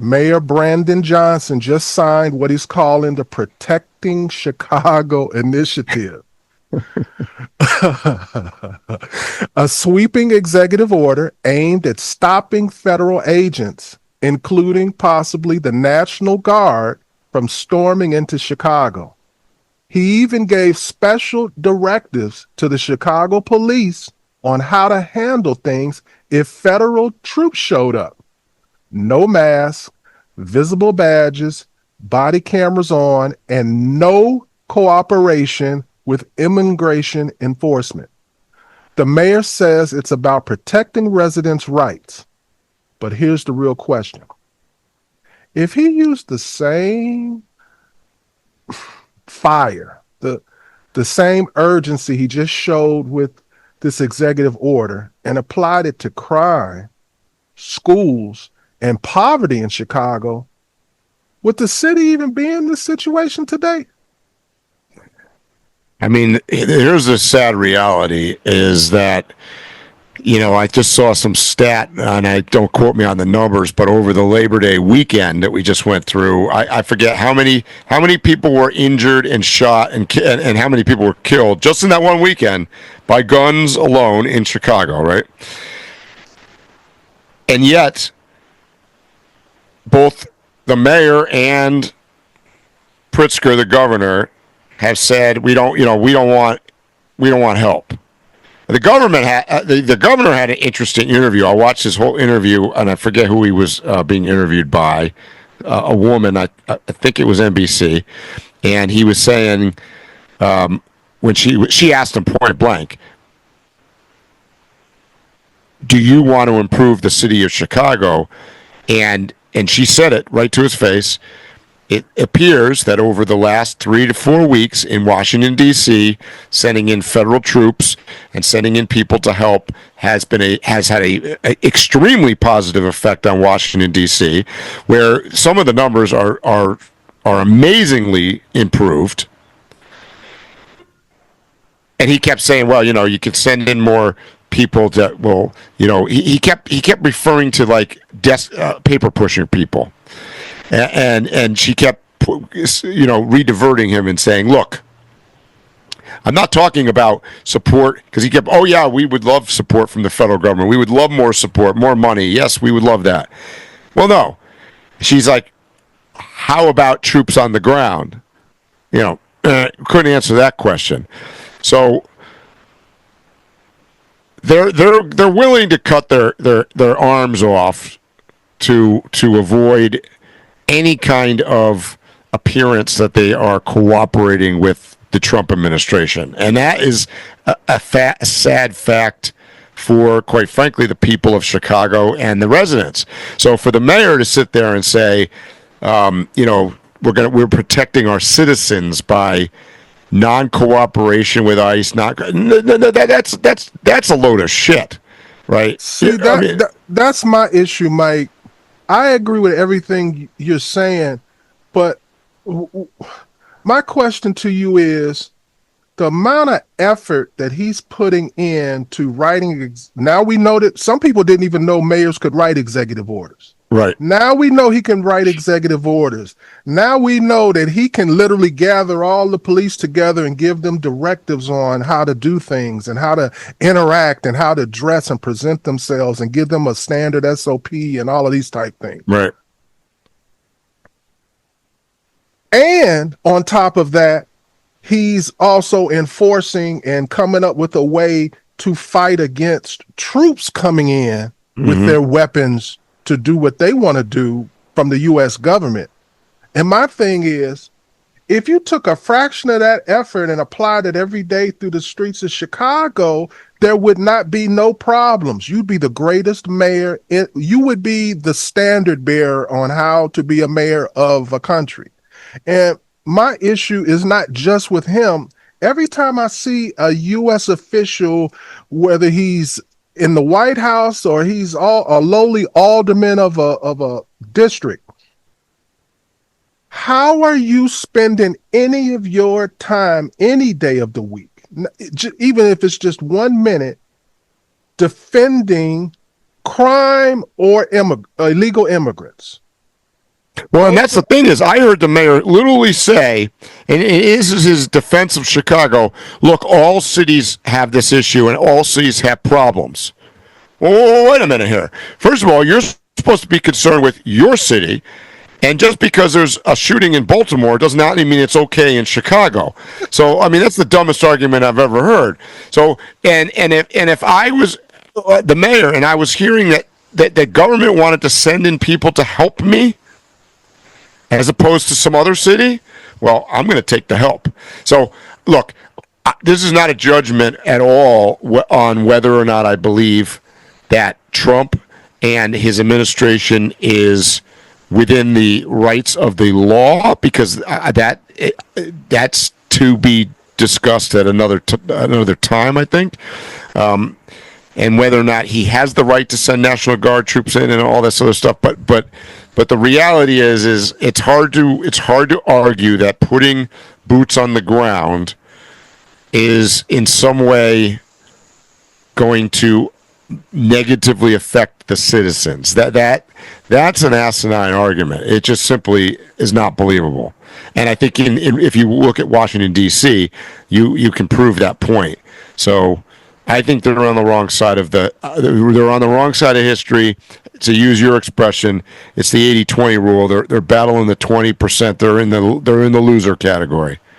Mayor Brandon Johnson just signed what he's calling the Protecting Chicago Initiative, a sweeping executive order aimed at stopping federal agents, including possibly the National Guard, from storming into Chicago. He even gave special directives to the Chicago police on how to handle things if federal troops showed up. No mask, visible badges, body cameras on, and no cooperation with immigration enforcement. The mayor says it's about protecting residents' rights. But here's the real question. If he used the same fire, the same urgency he just showed with this executive order and applied it to crime, schools, and poverty in Chicago, would the city even be in this situation today? I mean, here's the sad reality is that, I just saw some stat, and I don't quote me on the numbers, but over the Labor Day weekend that we just went through, I forget how many people were injured and shot and how many people were killed just in that one weekend by guns alone in Chicago, right? And yet, both the mayor and Pritzker, the governor, have said we don't want help. The governor had an interesting interview. I watched his whole interview, and I forget who he was being interviewed by. A woman, I think it was NBC, and he was saying when she asked him point blank, "Do you want to improve the city of Chicago?" And she said it right to his face. It appears that over the last 3 to 4 weeks in Washington, D.C., sending in federal troops and sending in people to help has had a extremely positive effect on Washington, D.C., where some of the numbers are amazingly improved. And he kept saying, well, you can send in more people that will, he kept referring to like paper pushing people. And she kept, re-diverting him and saying, look, I'm not talking about support, because he kept, oh, yeah, we would love support from the federal government. We would love more support, more money. Yes, we would love that. Well, no. She's like, how about troops on the ground? Couldn't answer that question. So they're willing to cut their arms off to avoid any kind of appearance that they are cooperating with the Trump administration. And that is a sad fact for, quite frankly, the people of Chicago and the residents. So for the mayor to sit there and say, we're protecting our citizens by non-cooperation with ICE, that's a load of shit, right? See, that's my issue, Mike. I agree with everything you're saying, but my question to you is the amount of effort that he's putting into writing. Now we know that some people didn't even know mayors could write executive orders. Right. Now we know he can write executive orders. Now we know that he can literally gather all the police together and give them directives on how to do things and how to interact and how to dress and present themselves and give them a standard SOP and all of these type things. Right. And on top of that, he's also enforcing and coming up with a way to fight against troops coming in with their weapons to do what they want to do from the U.S. government. And my thing is, if you took a fraction of that effort and applied it every day through the streets of Chicago, there would not be no problems. You'd be the greatest mayor. You would be the standard bearer on how to be a mayor of a country. And my issue is not just with him. Every time I see a U.S. official, whether he's in the White House or he's a lowly alderman of a district, how are you spending any of your time any day of the week, even if it's just 1 minute, defending crime or illegal immigrants? Well, and that's the thing is, I heard the mayor literally say, and it is his defense of Chicago. Look, all cities have this issue, and all cities have problems. Well, wait a minute here. First of all, you're supposed to be concerned with your city, and just because there's a shooting in Baltimore does not mean it's okay in Chicago. So, I mean, that's the dumbest argument I've ever heard. So, and if I was the mayor and I was hearing that the government wanted to send in people to help me, as opposed to some other city, well, I'm going to take the help. So, look, this is not a judgment at all on whether or not I believe that Trump and his administration is within the rights of the law, because that's to be discussed at another time, I think. And whether or not he has the right to send National Guard troops in and all this other stuff, but the reality is it's hard to argue that putting boots on the ground is in some way going to negatively affect the citizens. That's an asinine argument. It just simply is not believable. And I think if you look at Washington D.C., you can prove that point. So I think they're on the wrong side of they're on the wrong side of history. To use your expression, it's the 80-20 rule. They're battling the 20%. They're in the loser category.